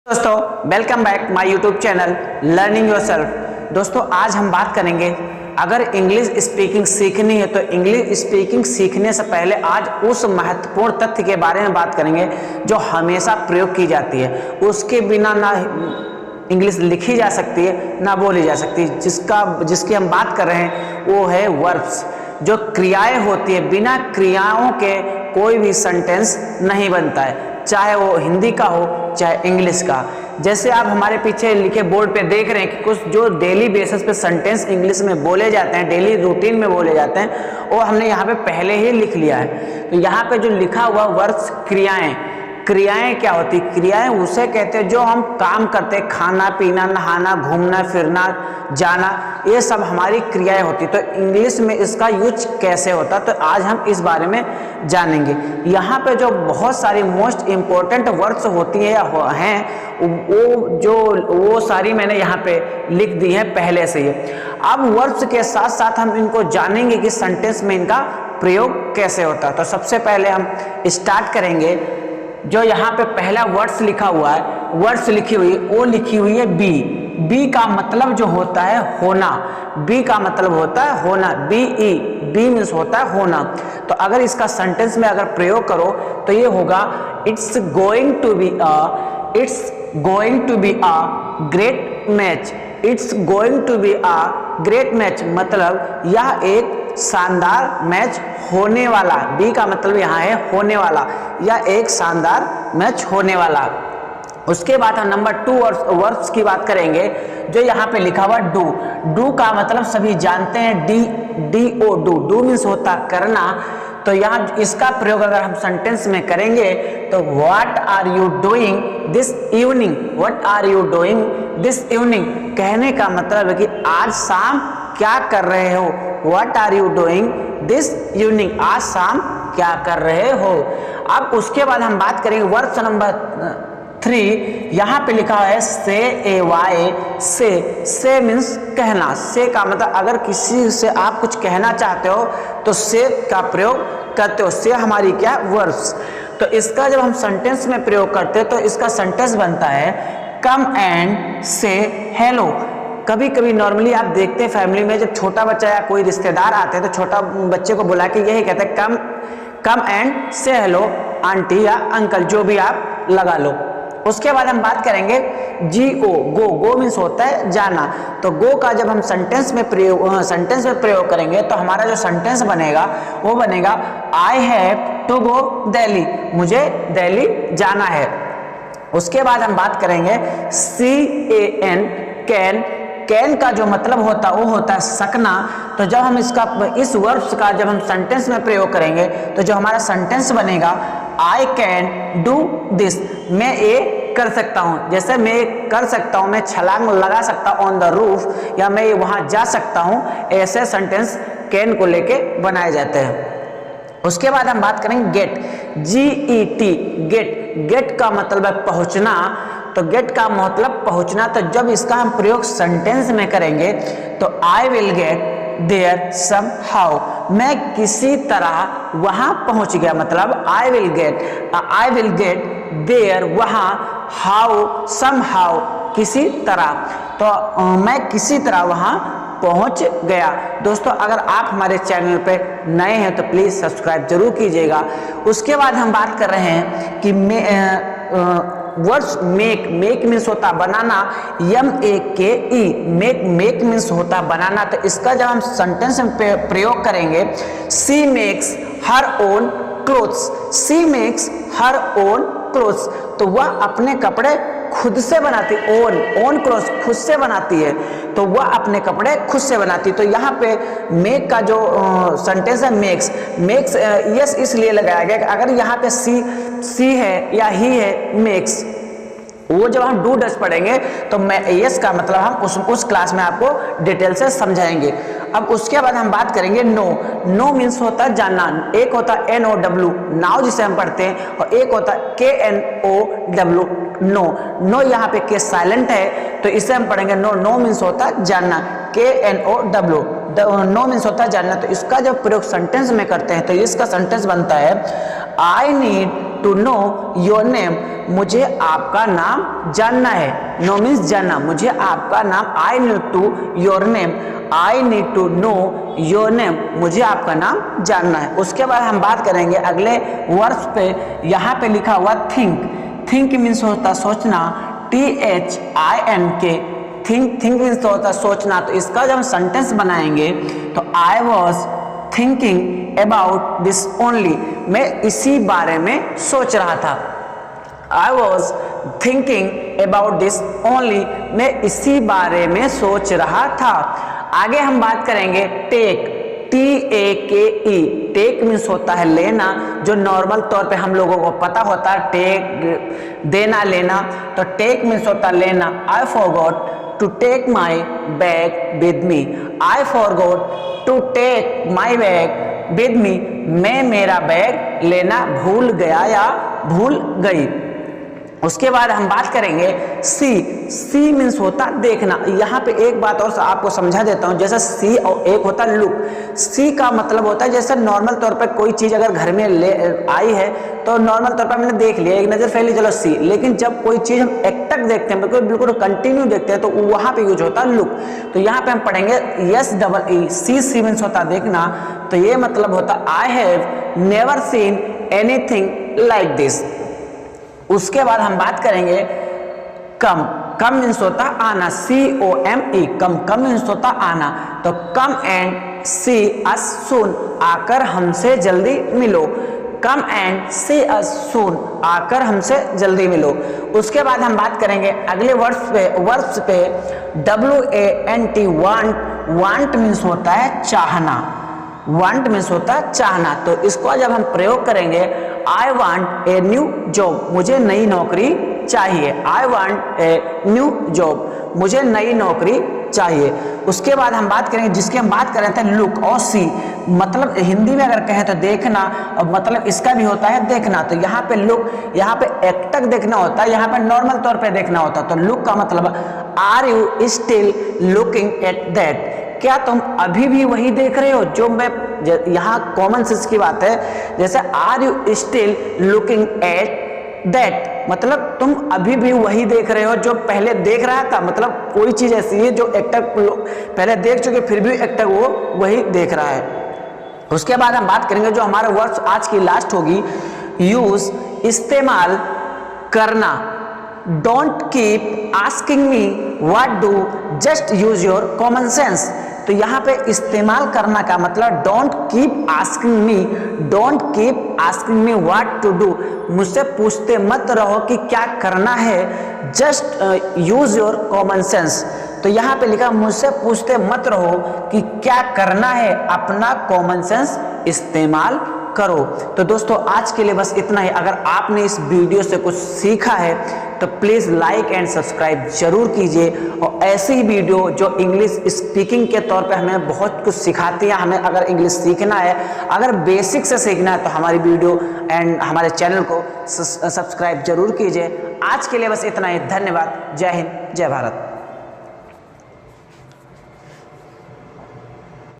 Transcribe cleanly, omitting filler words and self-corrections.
दोस्तों welcome back my YouTube channel learning yourself. दोस्तों आज हम बात करेंगे, अगर इंग्लिश स्पीकिंग सीखनी है तो इंग्लिश स्पीकिंग सीखने से पहले आज उस महत्वपूर्ण तथ्य के बारे में बात करेंगे जो हमेशा प्रयोग की जाती है। उसके बिना ना इंग्लिश लिखी जा सकती है ना बोली जा सकती है। जिसकी हम बात कर रहे हैं वो है वर्ब्स, जो क्रियाएं होती है। बिना क्रियाओं के कोई भी सेंटेंस नहीं बनता है, चाहे वो हिंदी का हो चाहे इंग्लिश का। जैसे आप हमारे पीछे लिखे बोर्ड पे देख रहे हैं कि कुछ जो डेली बेसिस पे सेंटेंस इंग्लिश में बोले जाते हैं, डेली रूटीन में बोले जाते हैं, वो हमने यहाँ पे पहले ही लिख लिया है। तो यहाँ पे जो लिखा हुआ वर्ब्स क्रियाएं, क्रियाएं क्या होती? क्रियाएं उसे कहते हैं जो हम काम करते हैं, खाना पीना, नहाना, घूमना फिरना, जाना, ये सब हमारी क्रियाएं होती। तो इंग्लिश में इसका यूज कैसे होता, तो आज हम इस बारे में जानेंगे। यहाँ पे जो बहुत सारी मोस्ट इम्पोर्टेंट वर्ड्स होती हैं या हैं, वो सारी मैंने यहाँ पे लिख दी हैं पहले से ही। अब वर्ड्स के साथ साथ हम इनको जानेंगे कि सेंटेंस में इनका प्रयोग कैसे होता है। तो सबसे पहले हम स्टार्ट करेंगे, जो यहाँ पे पहला वर्ड्स लिखा हुआ है, वर्ड्स लिखी हुई, वो लिखी हुई है बी। बी का मतलब जो होता है होना, बी का मतलब होता है होना, बी ई, बी मीन्स होता है होना। तो अगर इसका सेंटेंस में अगर प्रयोग करो तो ये होगा it's going to be a great match. It's going to be a great match मतलब यह एक शानदार मैच होने वाला। बी का मतलब यहाँ है होने वाला, या एक शानदार मैच होने वाला। उसके बाद हम नंबर 2 वर्ब्स की बात करेंगे, जो यहाँ पे लिखा हुआ डू। डू का मतलब सभी जानते हैं, डी ओ, डू मीन्स होता करना। तो यहाँ इसका प्रयोग अगर हम सेंटेंस में करेंगे तो what are you doing this evening, what are you doing this evening कहने का मतलब है कि आज शाम क्या कर रहे हो। What are you doing this evening, आज शाम क्या कर रहे हो। अब उसके बाद हम बात करेंगे वर्ब नंबर 3। यहाँ पे लिखा है से, ए वाई, से मीन्स कहना। से का मतलब अगर किसी से आप कुछ कहना चाहते हो तो से का प्रयोग करते हो। से हमारी क्या वर्ब्स। तो इसका जब हम सेंटेंस में प्रयोग करते हैं तो इसका सेंटेंस बनता है कम एंड से हेलो। कभी कभी नॉर्मली आप देखते हैं फैमिली में जब छोटा बच्चा या कोई रिश्तेदार आते हैं तो छोटा बच्चे को बुला के यही कहते हैं कम एंड से हेलो आंटी या अंकल, जो भी आप लगा लो। उसके बाद हम बात करेंगे GO, गो मीन्स होता है जाना। तो गो का जब हम सेंटेंस में प्रयोग करेंगे तो हमारा जो सेंटेंस बनेगा वो बनेगा I have to go Delhi, मुझे दिल्ली जाना है। उसके बाद हम बात करेंगे CAN, कैन का जो मतलब होता है वो होता है सकना। तो जब हम इस वर्ब्स का जब हम सेंटेंस में प्रयोग करेंगे तो जो हमारा सेंटेंस बनेगा आई कैन डू दिस, मैं ये कर सकता हूँ। जैसे मैं कर सकता हूँ, मैं छलांग लगा सकता हूँ ऑन द रूफ, या मैं वहाँ जा सकता हूँ, ऐसे सेंटेंस कैन को लेके बनाए जाते हैं। उसके बाद हम बात करेंगे गेट, GET, गेट का मतलब है पहुँचना। तो गेट का मतलब पहुँचना। तो जब इसका हम प्रयोग सेंटेंस में करेंगे तो I will get there somehow, मैं किसी तरह वहां पहुंच गया। मतलब आई विल गेट देयर वहां, हाउ समहाउ किसी तरह। तो मैं किसी तरह वहां पहुंच गया। दोस्तों अगर आप हमारे चैनल पे नए हैं तो प्लीज सब्सक्राइब जरूर कीजिएगा। उसके बाद हम बात कर रहे हैं कि वर्ड्स मेक मीन्स होता बनाना, MAKE, मेक मीन्स होता बनाना। तो इसका जब हम सेंटेंस में प्रयोग करेंगे, सी मेक्स हर ओन क्लोथ्स, सी मेक्स हर ओन क्लोथ्स, तो वह अपने कपड़े खुद से बनाती, ओन क्लोथ्स खुद से बनाती है, तो वह अपने कपड़े खुद से बनाती। तो यहाँ पे मेक का जो सेंटेंस है मेक्स यस इसलिए लगाया गया कि अगर यहाँ पे सी है या ही है मेक्स, वो जब हम डू डस पढ़ेंगे तो यस का मतलब हम उस क्लास में आपको डिटेल से समझाएंगे। अब उसके बाद हम बात करेंगे नो मीन्स होता है जानना। एक होता है NOW, नाउ जिसे हम पढ़ते हैं, और एक होता है KNOW, नो यहाँ पे के साइलेंट है तो इसे हम पढ़ेंगे नो मीन्स होता है जानना, KNOW, नो मीन्स होता है जानना। तो इसका जब प्रयोग सेंटेंस में करते हैं तो इसका सेंटेंस बनता है I need to know your name, मुझे आपका नाम जानना है। नो मीन्स जानना, मुझे आपका नाम, I need to your name, I need to know your name, मुझे आपका नाम जानना है। उसके बाद हम बात करेंगे अगले वर्ड्स पे। यहाँ पे लिखा हुआ थिंक, थिंक मीन्स होता सोचना, THINK, थिंक मीन्स होता सोचना। तो इसका जब हम सेंटेंस बनाएंगे तो I was thinking about this only, मैं इसी बारे में सोच रहा था। I was thinking about this only, मैं इसी बारे में सोच रहा था। आगे हम बात करेंगे टेक, TAKE, टेक मीन्स होता है लेना, जो नॉर्मल तौर पे हम लोगों को पता होता है, टेक देना लेना, तो टेक मीन्स होता है लेना। I forgot to take my bag with me, I forgot to take my bag with me, मैं मेरा बैग लेना भूल गया या भूल गई। उसके बाद हम बात करेंगे सी मीन्स होता देखना। यहाँ पे एक बात और आपको समझा देता हूँ, जैसे सी और एक होता लुक। सी का मतलब होता है जैसे नॉर्मल तौर पे कोई चीज़ अगर घर में ले आई है तो नॉर्मल तौर पे हमने देख लिया, एक नज़र फैली, चलो सी। लेकिन जब कोई चीज़ हम एकटक देखते हैं, बिल्कुल कंटिन्यू देखते हैं, तो वहाँ पे यूज होता है लुक। तो यहाँ पे हम पढ़ेंगे SEE, सी मीन्स होता देखना। तो ये मतलब होता I have never seen anything like this. उसके बाद हम बात करेंगे कम, कम मीन्स होता आना, COME, कम मीन्स होता आना। तो कम एंड सी अस सून, आकर हमसे जल्दी मिलो, कम एंड सी अस सून, आकर हमसे जल्दी मिलो। उसके बाद हम बात करेंगे अगले वर्ड्स पे WANT, वांट मीन्स होता है चाहना, वांट मीन्स होता है चाहना। तो इसको जब हम प्रयोग करेंगे, I want a new job, मुझे नई नौकरी चाहिए, I want a new job, मुझे नई नौकरी चाहिए। उसके बाद हम बात करेंगे, जिसकी हम बात कर रहे थे लुक और सी, मतलब हिंदी में अगर कहें तो देखना, और मतलब इसका भी होता है देखना। तो यहाँ पे लुक, यहाँ पे एकटक देखना होता है, यहाँ पे नॉर्मल तौर पे देखना होता है। तो लुक का मतलब are you still looking at that, क्या तुम अभी भी वही देख रहे हो जो मैं, यहाँ कॉमन सेंस की बात है, जैसे are you still looking at that, मतलब तुम अभी भी वही देख रहे हो जो पहले देख रहा था। मतलब कोई चीज ऐसी है जो एकटक पहले देख चुके, फिर भी एकटक वो वही देख रहा है। उसके बाद हम बात करेंगे जो हमारे वर्ड्स आज की लास्ट होगी, यूज, इस्तेमाल करना। Don't keep asking me what do, just use your common sense. तो यहाँ पे इस्तेमाल करना का मतलब don't keep asking me, don't keep asking me what to do, मुझसे पूछते मत रहो कि क्या करना है, just use your common sense. तो यहाँ पे लिखा मुझसे पूछते मत रहो कि क्या करना है, अपना कॉमन सेंस इस्तेमाल करो। तो दोस्तों आज के लिए बस इतना ही। अगर आपने इस वीडियो से कुछ सीखा है तो प्लीज़ लाइक एंड सब्सक्राइब जरूर कीजिए, और ऐसी ही वीडियो जो इंग्लिश स्पीकिंग के तौर पे हमें बहुत कुछ सिखाती है, हमें अगर इंग्लिश सीखना है, अगर बेसिक से सीखना है, तो हमारी वीडियो एंड हमारे चैनल को सब्सक्राइब जरूर कीजिए। आज के लिए बस इतना ही। धन्यवाद। जय हिंद, जय भारत।